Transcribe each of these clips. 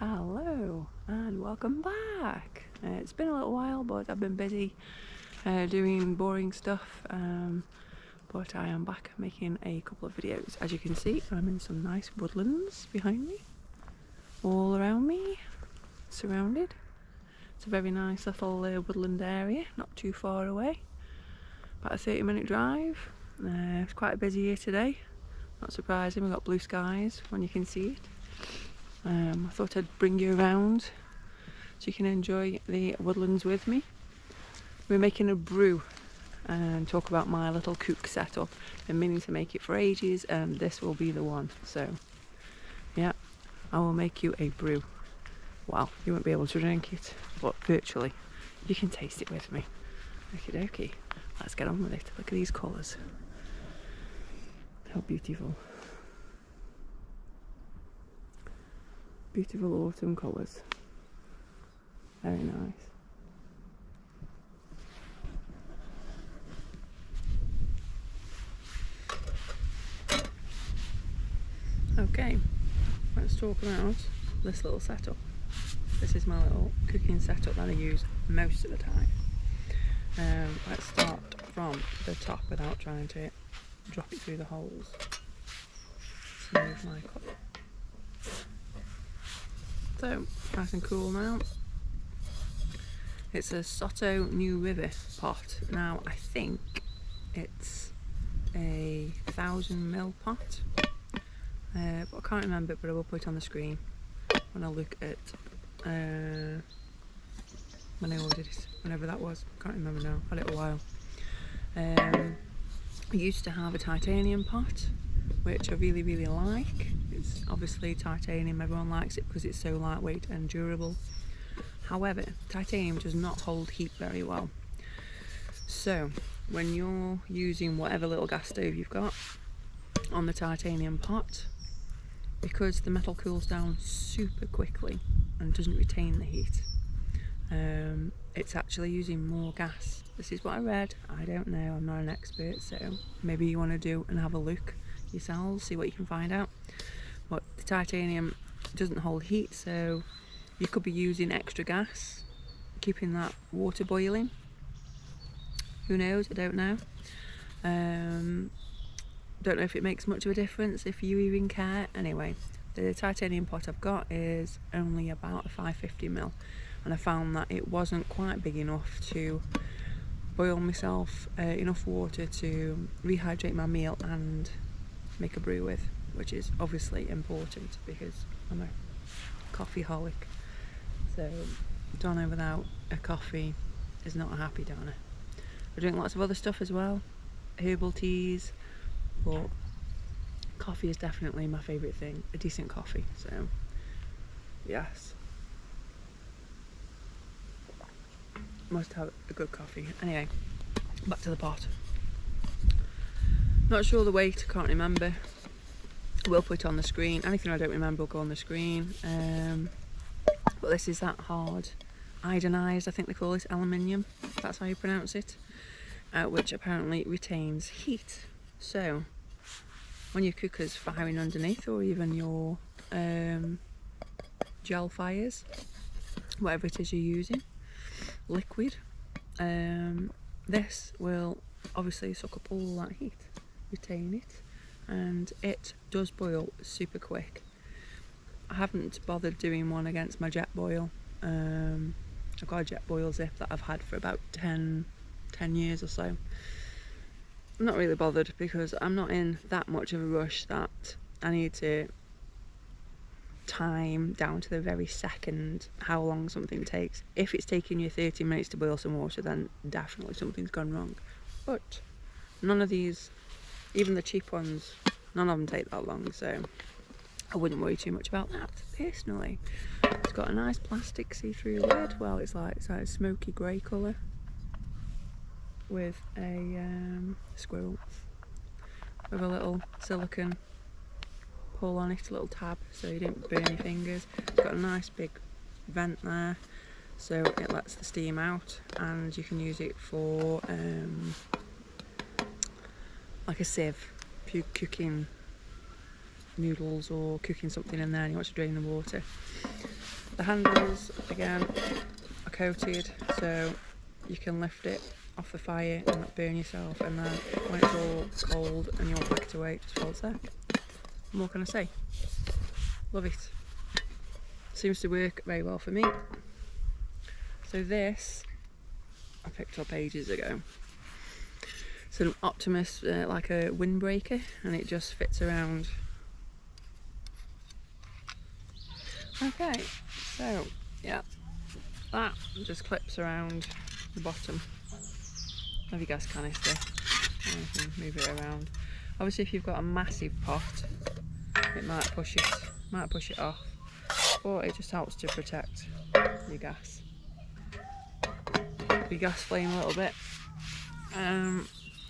Hello and welcome back. It's been a little while, but I've been busy doing boring stuff, but I am back making a couple of videos. As you can see, I'm in some nice woodlands behind me, all around me, surrounded. It's a very nice little woodland area, not too far away, about a 30-minute drive. It's quite busy here today, not surprising. We've got blue skies when you can see it. I thought I'd bring you around so you can enjoy the woodlands with me. We're making a brew and talk about my little cook setup. Been meaning to make it for ages and this will be the one. So yeah, I will make you a brew. Well, you won't be able to drink it, but virtually you can taste it with me. Okie dokie, let's get on with it. Look at these colours. How beautiful. Beautiful autumn colours. Very nice. Okay, let's talk about this little setup. This is my little cooking setup that I use most of the time. Let's start from the top without trying to drop it through the holes. Smooth my cup. So, nice and cool now. It's a Soto New River pot. Now, I think it's a 1000ml pot. But I can't remember it, but I will put it on the screen when I look at when I ordered it, whenever that was. I can't remember now, a little while. I used to have a titanium pot, which I really like. It's obviously titanium, everyone likes it because it's so lightweight and durable. However, titanium does not hold heat very well. So when you're using whatever little gas stove you've got on the titanium pot, because the metal cools down super quickly and doesn't retain the heat, it's actually using more gas. This is what I read. I don't know, I'm not an expert, so maybe you want to do and have a look yourselves, see what you can find out. But the titanium doesn't hold heat, so you could be using extra gas, keeping that water boiling. Who knows? I don't know. Don't know if it makes much of a difference, if you even care. Anyway, the titanium pot I've got is only about a 550ml, and I found that it wasn't quite big enough to boil myself enough water to rehydrate my meal and make a brew with, which is obviously important because I'm a coffee holic. So Donna without a coffee is not a happy Donna. I drink lots of other stuff as well, herbal teas, but coffee is definitely my favourite thing, a decent coffee. So yes, must have a good coffee. Anyway, back to the pot. Not sure the weight, can't remember. We'll put it on the screen. Anything I don't remember will go on the screen. But this is that hard iodonised, I think they call this, aluminium, if that's how you pronounce it, which apparently retains heat. So when your cooker's firing underneath, or even your gel fires, whatever it is you're using, liquid, this will obviously suck up all that heat, retain it, and it does boil super quick. I haven't bothered doing one against my jet boil. I've got a jet boil zip that I've had for about 10 years or so. I'm not really bothered because I'm not in that much of a rush that I need to time down to the very second how long something takes. If it's taking you 30 minutes to boil some water, then definitely something's gone wrong. But none of these, even the cheap ones, none of them take that long, so I wouldn't worry too much about that personally. It's got a nice plastic see-through lid. Well, it's like a smoky grey colour with a squirrel with a little silicone pull on it, a little tab, so you don't burn your fingers. It's got a nice big vent there, so it lets the steam out, and you can use it for like a sieve if you're cooking noodles or cooking something in there and you want to drain the water. The handles, again, are coated, so you can lift it off the fire and not burn yourself, and then when it's all cold and you want to pack it away, just folds there. What more can I say? Love it. Seems to work very well for me. So this, I picked up ages ago. It's an Optimus, like a windbreaker, and it just fits around. Okay, so yeah, that just clips around the bottom of your gas canister, and you can move it around. Obviously, if you've got a massive pot, it might push it off, but it just helps to protect your gas flame a little bit.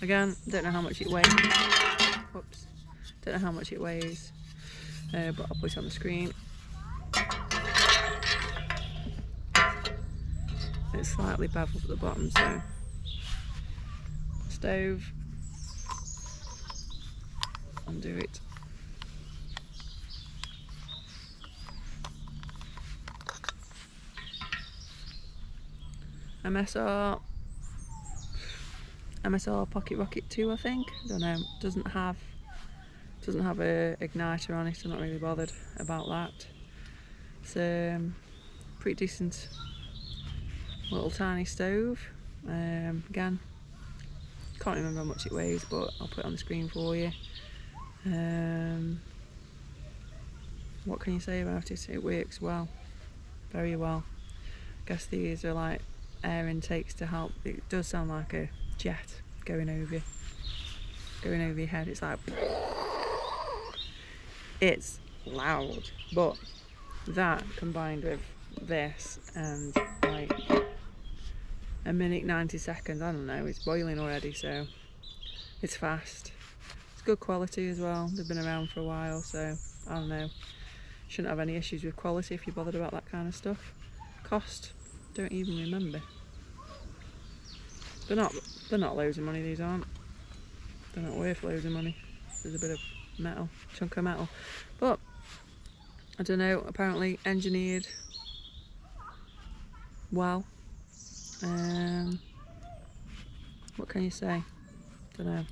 Again, don't know how much it weighs. Whoops, don't know how much it weighs, but I'll put it on the screen. It's slightly beveled at the bottom, so stove, undo it. MSR Pocket Rocket 2, I think. Don't know. Doesn't have a igniter on it. I'm not really bothered about that. It's pretty decent little tiny stove. Again, can't remember how much it weighs, but I'll put it on the screen for you. What can you say about it? It works well, very well. I guess these are like air intakes to help. It does sound like a jet going over your head. It's like, it's loud, but that combined with this and like a minute 90 seconds, I don't know, it's boiling already, so it's fast. It's good quality as well. They've been around for a while, so I don't know, shouldn't have any issues with quality if you're bothered about that kind of stuff. Cost, don't even remember. They're not loads of money, these aren't. They're not worth loads of money. There's a bit of metal, chunk of metal, but I don't know, apparently engineered well. What can you say? Don't know.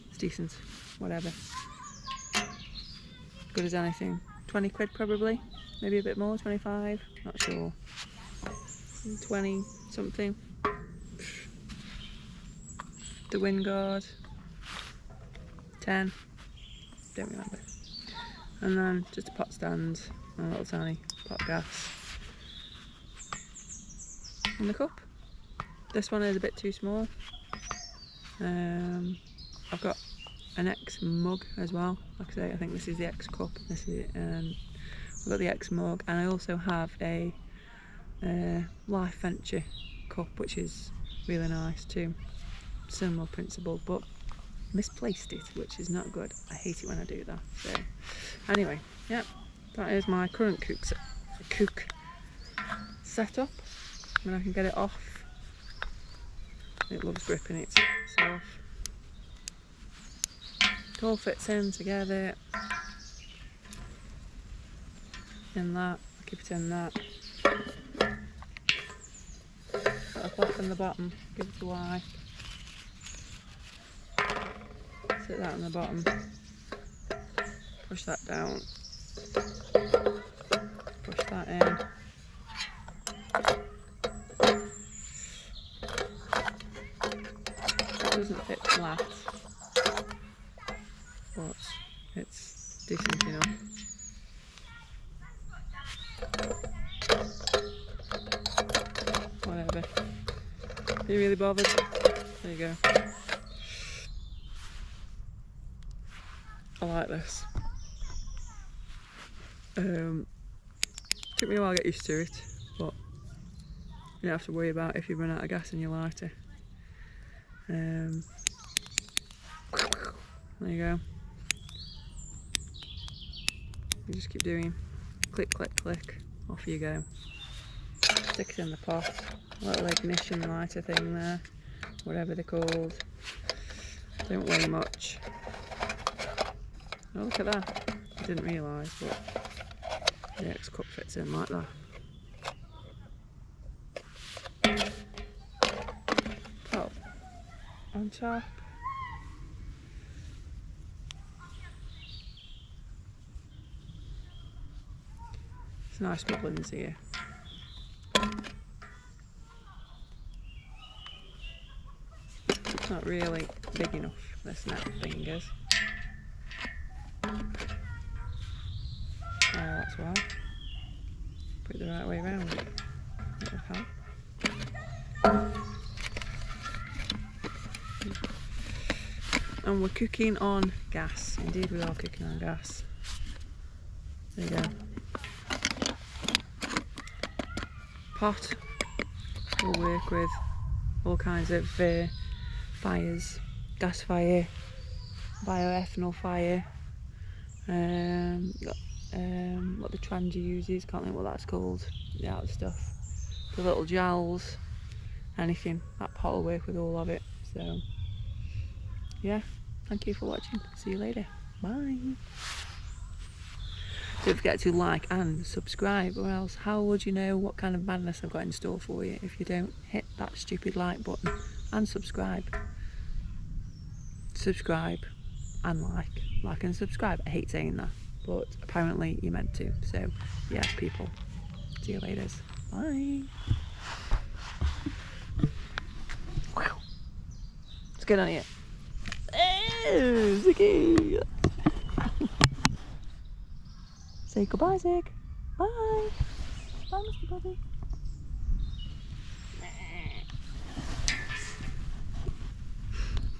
It's decent, whatever. Good as anything. 20 quid probably, maybe a bit more, 25, not sure. 20 something. The wind guard, 10, don't remember. And then just a pot stand and a little tiny pot gas. And the cup. This one is a bit too small. I've got an X mug as well. Like I say, I think this is the X cup. This is I've got the X mug, and I also have a Life Venture cup, which is really nice too. Similar principle, but misplaced it, which is not good. I hate it when I do that. So anyway, yeah, that is my current cook setup. When I can get it off, it loves gripping itself. It all fits in together. In that, I keep it in that. Put a flap in the bottom, give it a wipe. Sit that on the bottom. Push that down. Push that in. Doesn't fit flat, but it's decent enough. Whatever. Are you really bothered? There you go. I like this. Took me a while to get used to it, but you don't have to worry about if you run out of gas in your lighter. There you go. You just keep doing click, click, click, off you go. Stick it in the pot, little ignition lighter thing there, whatever they're called. Don't weigh much. Oh, look at that. I didn't realise, but OEX cup fits in like that. Top on top. It's nice bubblings here. It's not really big enough, this net thing is. Oh, that's why. Put it the right way around. That would help. And we're cooking on gas. Indeed, we are cooking on gas. There you go. Pot will work with all kinds of fires, gas fire, bioethanol fire, what the Trangia uses, can't think what that's called, the other stuff, the little gels, anything, that pot will work with all of it. So yeah, thank you for watching, see you later, bye. Don't forget to like and subscribe, or else how would you know what kind of madness I've got in store for you if you don't hit that stupid like button and subscribe. Subscribe and like and subscribe. I hate saying that, but apparently you're meant to. So yeah, people, see you later, bye. Wow. Let's get on here. Ziggy. Say goodbye, Zig. Bye. Bye, Mr. Bobby.